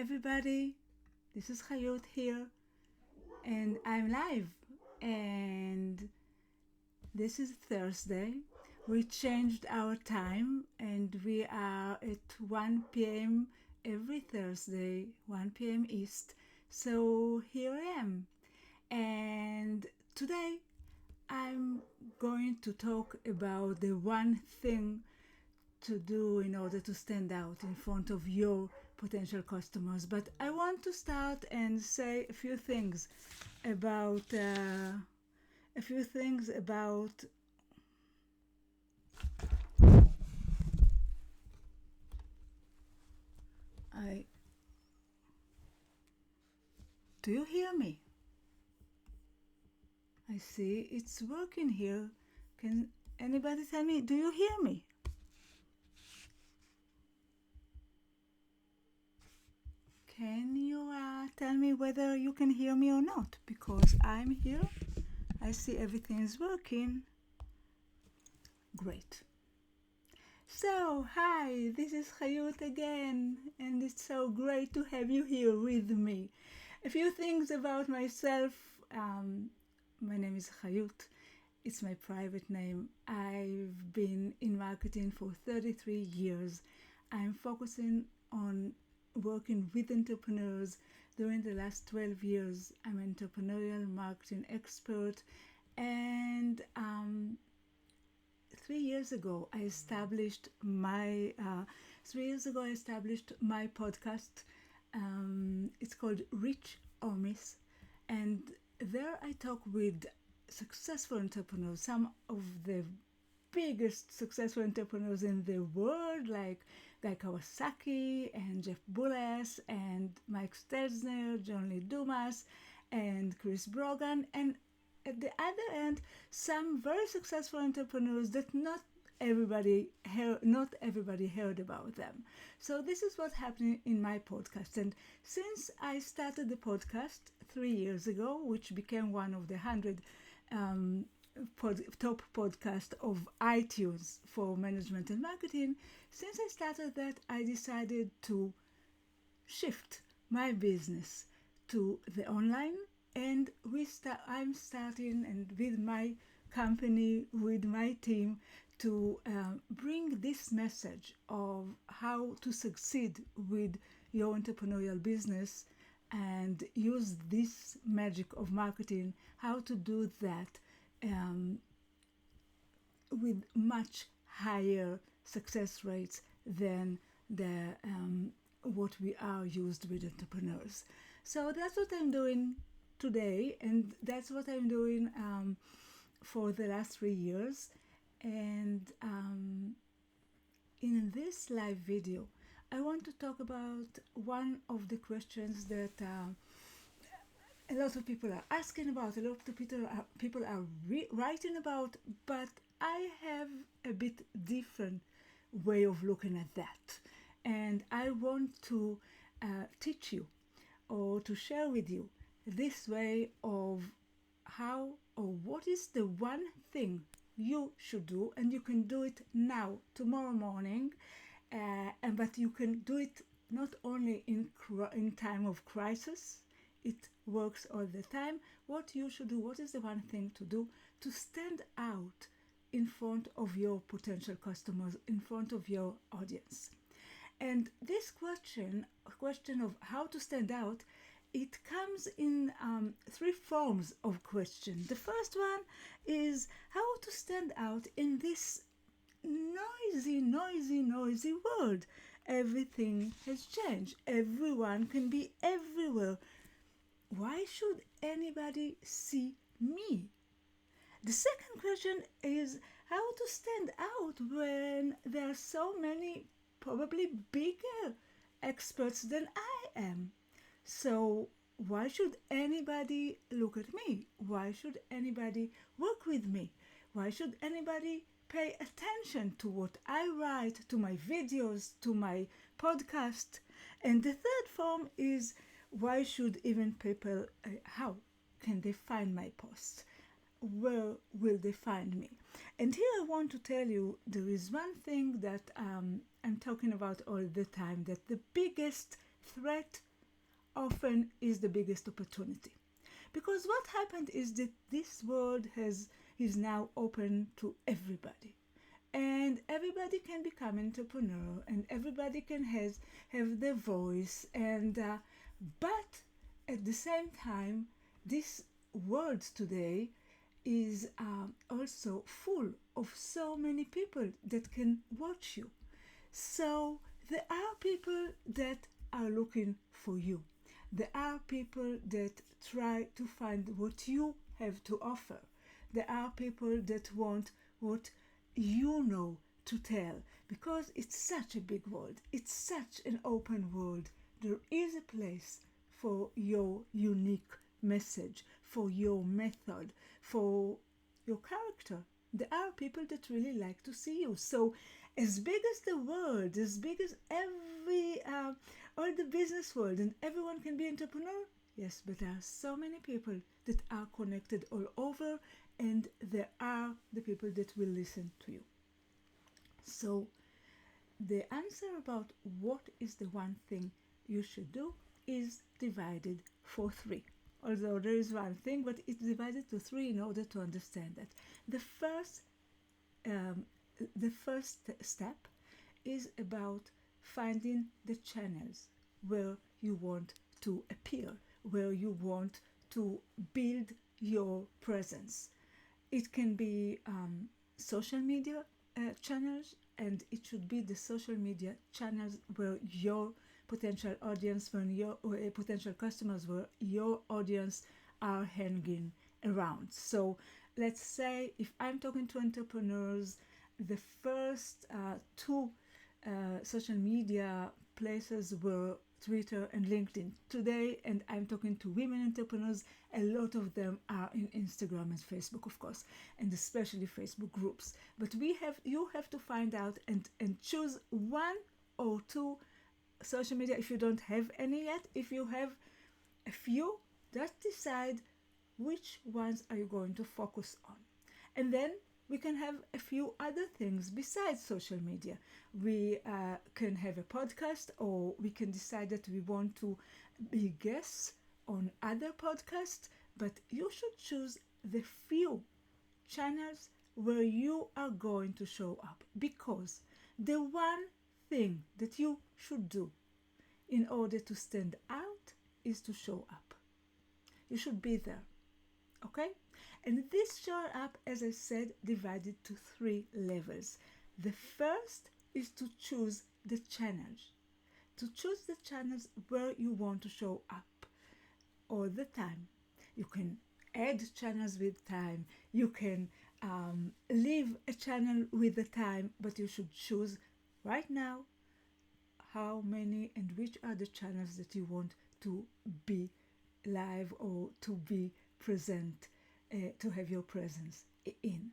everybody, this is Hayut here, and I'm live. And this is Thursday. We changed our time, and we are at 1 p.m. every Thursday, 1 p.m. East. So here I am. And today I'm going to talk about the one thing to do in order to stand out in front of your potential customers. But I want to start and say a few things about I do you hear me? I see it's working here. Can anybody tell me, do you hear me? Can you tell me whether you can hear me or not? Because I'm here. I see everything is working. Great. So, hi, this is Hayut again, and it's so great to have you here with me. A few things about myself. My name is Hayut. It's my private name. I've been in marketing for 33 years. I'm focusing on working with entrepreneurs. During the last 12 years, I'm an entrepreneurial marketing expert, and 3 years ago I established my podcast. It's called Rich or Miss, and there I talk with successful entrepreneurs, some of the biggest successful entrepreneurs in the world, like Guy Kawasaki and Jeff Bullis and Mike Stelzner, John Lee Dumas, and Chris Brogan, and at the other end, some very successful entrepreneurs that not everybody heard about them. So this is what's happening in my podcast. And since I started the podcast 3 years ago, which became one of the 100 top podcast of iTunes for management and marketing, since I started that, I decided to shift my business to the online, and I'm starting, and with my company, with my team, to bring this message of how to succeed with your entrepreneurial business and use this magic of marketing, how to do that with much higher success rates than the what we are used with entrepreneurs. So that's what I'm doing today, and that's what I'm doing for the last 3 years. And in this live video, I want to talk about one of the questions that a lot of people are asking about, a lot of people are writing about, but I have a bit different way of looking at that. And I want to teach you or to share with you this way of how or what is the one thing you should do, and you can do it now, tomorrow morning, but you can do it not only in time of crisis. It works all the time. What you should do, what is the one thing to do to stand out in front of your potential customers, in front of your audience? And this question of how to stand out, it comes in 3 forms of question. The first one is how to stand out in this noisy world. Everything has changed. Everyone can be everywhere. Why should anybody see me? The second question is how to stand out when there are so many probably bigger experts than I am. So why should anybody look at me? Why should anybody work with me? Why should anybody pay attention to what I write, to my videos, to my podcast? And the third form is why should even people, how can they find my posts? Where will they find me? And here I want to tell you there is one thing that I'm talking about all the time, that the biggest threat often is the biggest opportunity. Because what happened is that this world is now open to everybody. And everybody can become an entrepreneur, and everybody can have their voice. But at the same time, this world today is also full of so many people that can watch you. So there are people that are looking for you. There are people that try to find what you have to offer. There are people that want what you know to tell, because it's such a big world. It's such an open world. There is a place for your unique message, for your method, for your character. There are people that really like to see you. So as big as the world, as big as all the business world, and everyone can be entrepreneur, yes, but there are so many people that are connected all over, and there are the people that will listen to you. So the answer about what is the one thing you should do is divided for three. Although there is one thing, but it's divided to three in order to understand that. The first step is about finding the channels where you want to appear, where you want to build your presence. It can be social media channels, and it should be the social media channels where your potential audience, when your potential customers, where your audience are hanging around. So let's say if I'm talking to entrepreneurs, the first two social media places were Twitter and LinkedIn. Today, and I'm talking to women entrepreneurs, a lot of them are in Instagram and Facebook, of course, and especially Facebook groups. But you have to find out and choose one or two social media if you don't have any yet. If you have a few, just decide which ones are you going to focus on. And then we can have a few other things besides social media. We can have a podcast, or we can decide that we want to be guests on other podcasts, but you should choose the few channels where you are going to show up, because the one thing that you should do in order to stand out is to show up. You should be there, okay? And this show up, as I said, divided to three levels. The first is to choose the channels. To choose the channels where you want to show up all the time. You can add channels with time. You can leave a channel with the time, but you should choose right now how many and which are the channels that you want to be live or to be present, to have your presence in.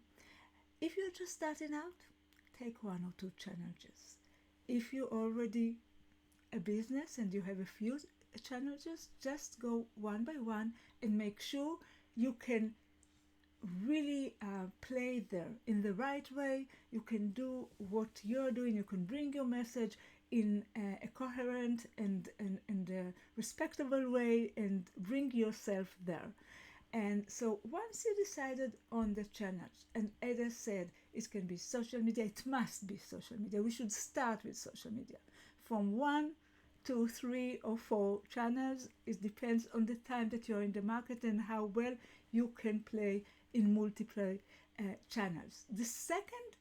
If you're just starting out, take one or two channels. If you're already a business and you have a few channels, just go one by one and make sure you can really play there in the right way. You can do what you're doing. You can bring your message in a coherent and a respectable way, and bring yourself there. And so once you decided on the channels, and as I said, it can be social media, it must be social media. We should start with social media. From 1 to 3 or 4 channels, it depends on the time that you're in the market and how well you can play in multiple channels. The second,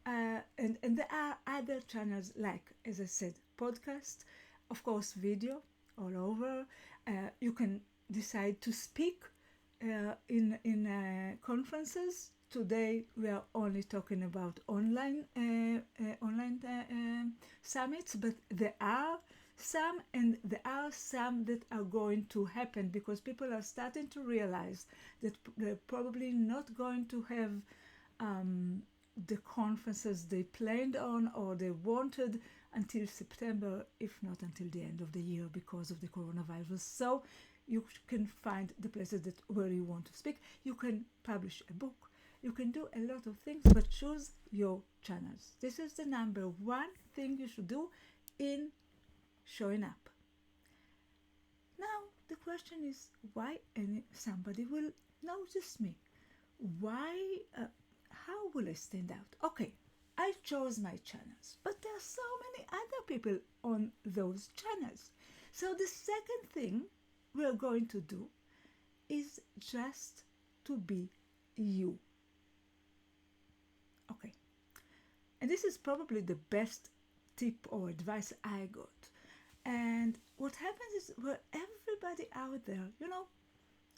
and there are other channels like, as I said, podcast, of course, video all over. You can decide to speak in conferences. Today we are only talking about online summits, but there are some, and there are some that are going to happen, because people are starting to realize that they're probably not going to have the conferences they planned on or they wanted until September, if not until the end of the year, because of the coronavirus. So you can find the places where you want to speak. You can publish a book. You can do a lot of things, but choose your channels. This is the number one thing you should do in showing up. Now the question is why somebody will notice me? Why? How will I stand out? Okay, I chose my channels, but there are so many other people on those channels. So the second thing we are going to do is just to be you. Okay, and this is probably the best tip or advice I got. And what happens is, where everybody out there,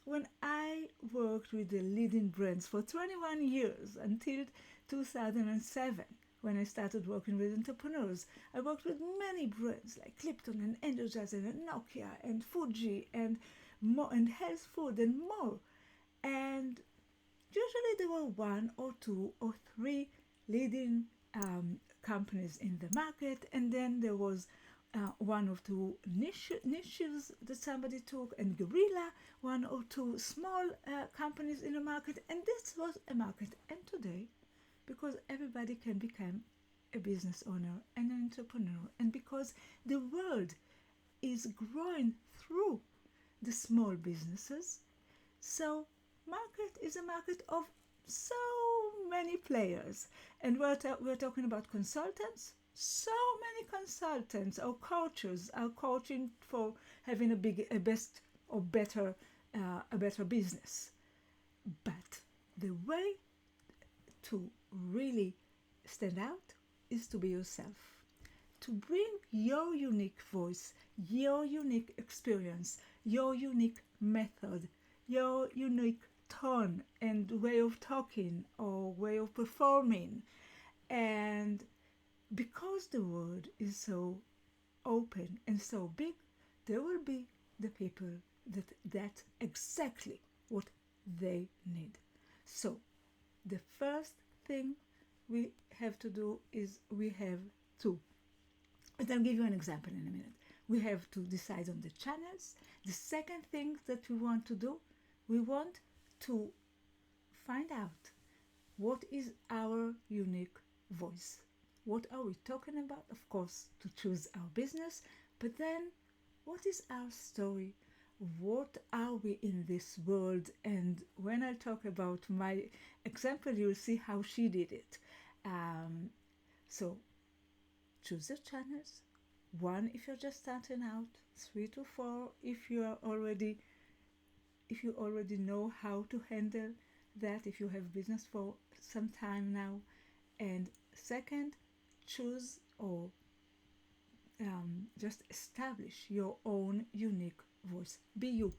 when I worked with the leading brands for 21 years until 2007, when I started working with entrepreneurs, I worked with many brands like Lipton and Energizer and Nokia and Fuji and more, and health food and more. And usually there were one or two or three leading companies in the market, and then there was one or two niches that somebody took, and guerrilla, one or two small companies in the market, and this was a market. And today, because everybody can become a business owner and an entrepreneur, and because the world is growing through the small businesses, so market is a market of so many players. And we're talking about consultants. So many consultants or coaches are coaching for having a best or better a better business. But the way to really stand out is to be yourself, to bring your unique voice, your unique experience, your unique method, your unique tone and way of talking or way of performing. And because the world is so open and so big, there will be the people that exactly what they need. So the first thing we have to do is we have to, and I'll give you an example in a minute. We have to decide on the channels. The second thing that we want to do, we want to find out what is our unique voice. What are we talking about? Of course, to choose our business, but then what is our story? What are we in this world? And when I talk about my example, you'll see how she did it. So choose your channels. 1 if you're just starting out, 3 to 4 if you already know how to handle that, if you have business for some time now. And second, choose or just establish your own unique voice. Be you.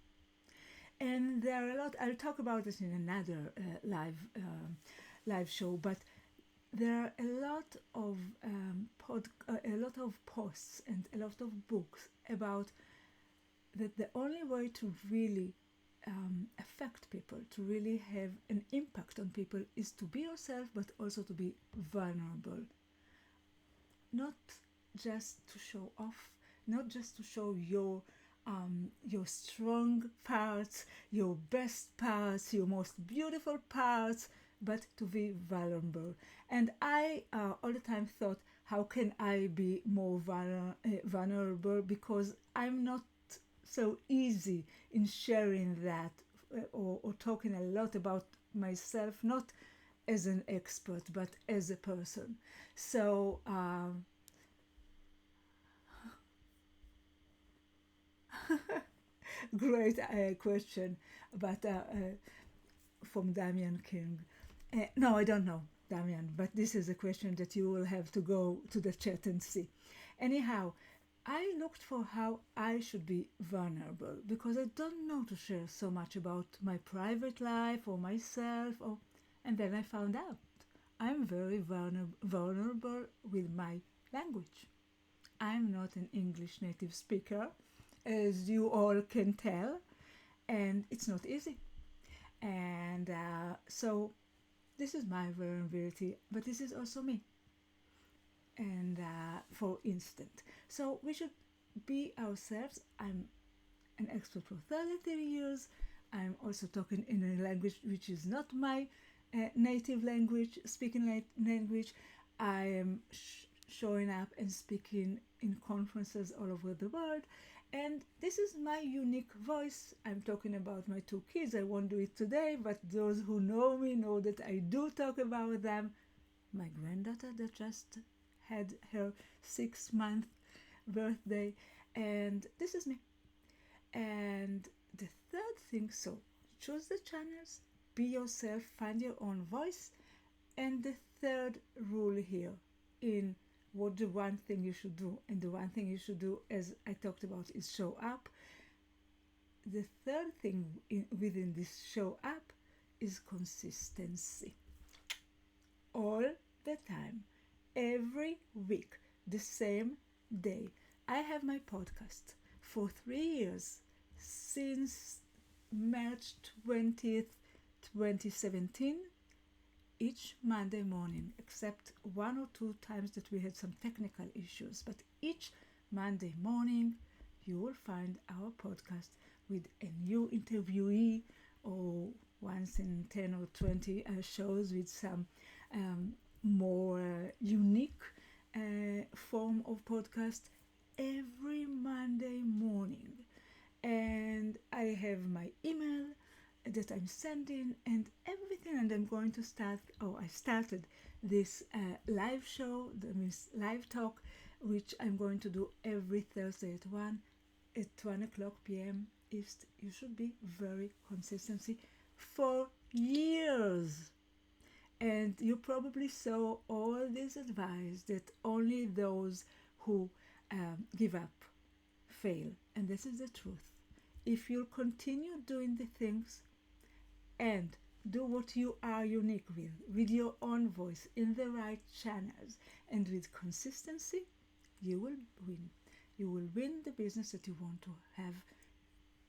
And there are a lot. I'll talk about this in another live show. But there are a lot of posts and a lot of books about that. The only way to really affect people, to really have an impact on people, is to be yourself, but also to be vulnerable. Not just to show off, not just to show your strong parts, your best parts, your most beautiful parts, but to be vulnerable. And I all the time thought, how can I be more vulnerable? Because I'm not so easy in sharing that or talking a lot about myself, not as an expert, but as a person. So great question, but from Damian King. No, I don't know, Damian, but this is a question that you will have to go to the chat and see. Anyhow, I looked for how I should be vulnerable because I don't know to share so much about my private life or myself, and then I found out I'm very vulnerable with my language. I'm not an English native speaker, as you all can tell, and it's not easy. And so this is my vulnerability, but this is also me. And for instance, so we should be ourselves. I'm an expert for 33 years. I'm also talking in a language which is not my native language, speaking language. I am showing up and speaking in conferences all over the world, And this is my unique voice. I'm talking about my two kids. I won't do it today, but those who know me know that I do talk about them. My granddaughter that just had her 6-month birthday, and this is me. And the third thing, so choose the channels, be yourself, find your own voice. And the third rule here in what the one thing you should do, and the one thing you should do, as I talked about, is show up. The third thing within this show up is consistency. All the time, every week, the same day. I have my podcast for 3 years, since March 20th, 2017, each Monday morning, except 1 or 2 times that we had some technical issues. But each Monday morning, you will find our podcast with a new interviewee, or once in 10 or 20 shows with some more unique form of podcast every Monday morning. And I have my email that I'm sending and everything, and I'm going to start, I started this live show, that means live talk, which I'm going to do every Thursday at 1 o'clock p.m. East. You should be very consistency for years. And you probably saw all this advice that only those who give up fail. And this is the truth. If you continue doing the things and do what you are unique with your own voice, in the right channels, and with consistency, you will win. You will win the business that you want to have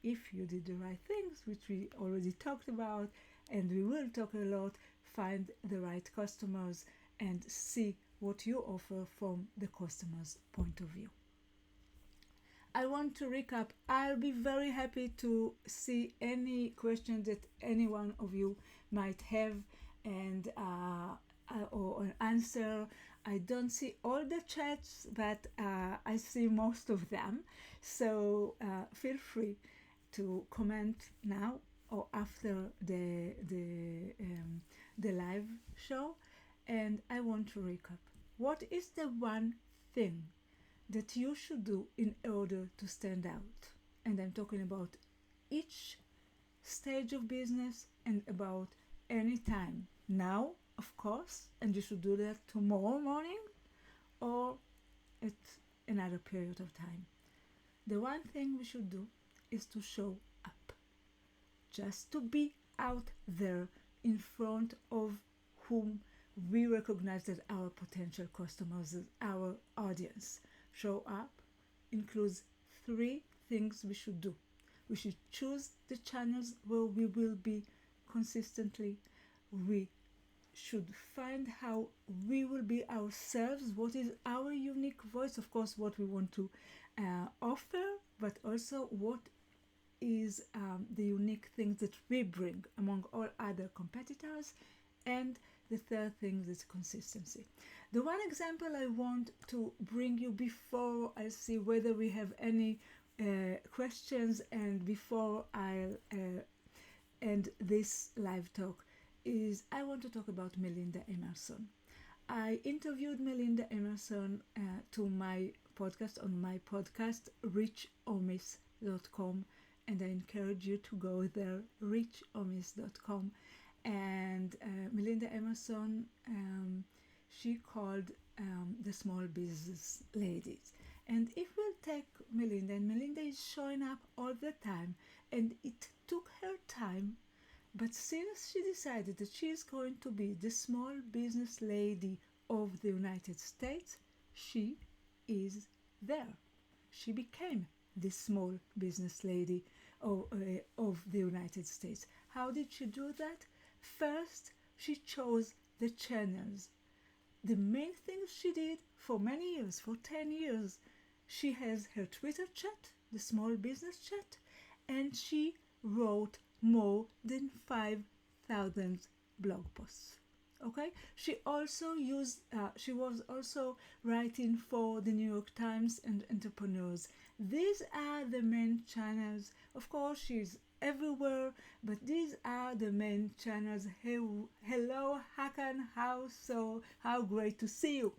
if you did the right things, which we already talked about, and we will talk a lot. Find the right customers and see what you offer from the customer's point of view. I want to recap. I'll be very happy to see any question that any one of you might have, and or an answer. I don't see all the chats, but I see most of them. So feel free to comment now or after the live show. And I want to recap. What is the one thing that you should do in order to stand out? And I'm talking about each stage of business and about any time. Now, of course, and you should do that tomorrow morning or at another period of time. The one thing we should do is to show up. Just to be out there in front of whom we recognize that our potential customers, our audience. Show up includes 3 things we should do. We should choose the channels where we will be consistently. We should find how we will be ourselves, what is our unique voice, of course, what we want to offer, but also what is the unique things that we bring among all other competitors. And the third thing is consistency. The one example I want to bring you before I see whether we have any questions and before I'll end this live talk is I want to talk about Melinda Emerson. I interviewed Melinda Emerson to my podcast on my podcast richomis.com, and I encourage you to go there, richomis.com. And Melinda Emerson, she called the small business ladies. And if we'll take Melinda, and Melinda is showing up all the time, and it took her time, but since she decided that she is going to be the small business lady of the United States, she is there. She became the small business lady of the United States. How did she do that? First, she chose the channels. The main thing she did for many years, for 10 years, she has her Twitter chat, the small business chat, and she wrote more than 5,000 blog posts. Okay, she was also writing for the New York Times and Entrepreneurs. These are the main channels. Of course, she's everywhere, but these are the main channels. Hello, Hakan, how great to see you.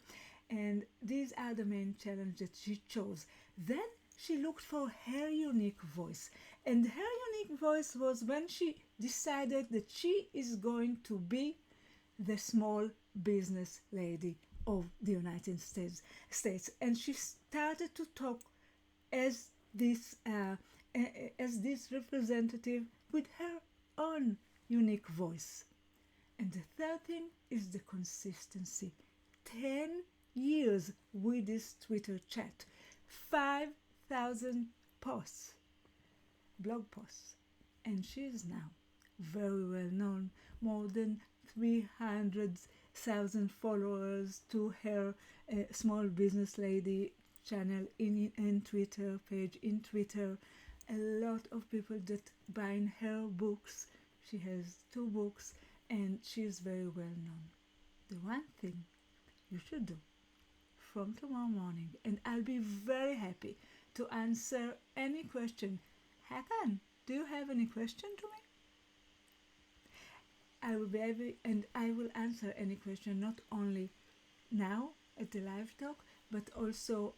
And these are the main channels that she chose. Then she looked for her unique voice. And her unique voice was when she decided that she is going to be the small business lady of the United States. And she started to talk as this representative with her own unique voice. And the third thing is the consistency. 10 years with this Twitter chat, 5,000 posts, blog posts, and she is now very well known, more than 300,000 followers to her small business lady channel in Twitter page in Twitter. A lot of people that buying her books. She has 2 books and she is very well known. The one thing you should do from tomorrow morning, and I'll be very happy to answer any question. Hakan, do you have any question to me? I will be able, and I will answer any question, not only now at the live talk, but also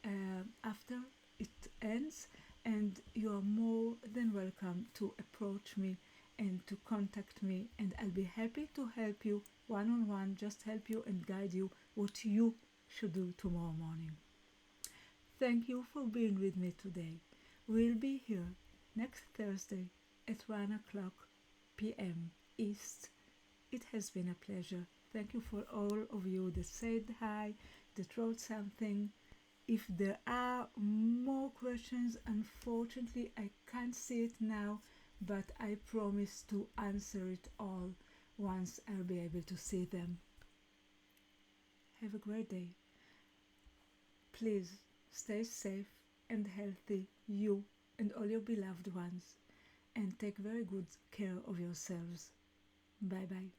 after it ends. And you are more than welcome to approach me and to contact me, and I'll be happy to help you one on one, just help you and guide you what you should do tomorrow morning. Thank you for being with me today. We'll be here next Thursday at 1 o'clock p.m. East. It has been a pleasure. Thank you for all of you that said hi, that wrote something. If there are more questions, unfortunately, I can't see it now, but I promise to answer it all once I'll be able to see them. Have a great day. Please stay safe and healthy, you and all your beloved ones, and take very good care of yourselves. Bye bye.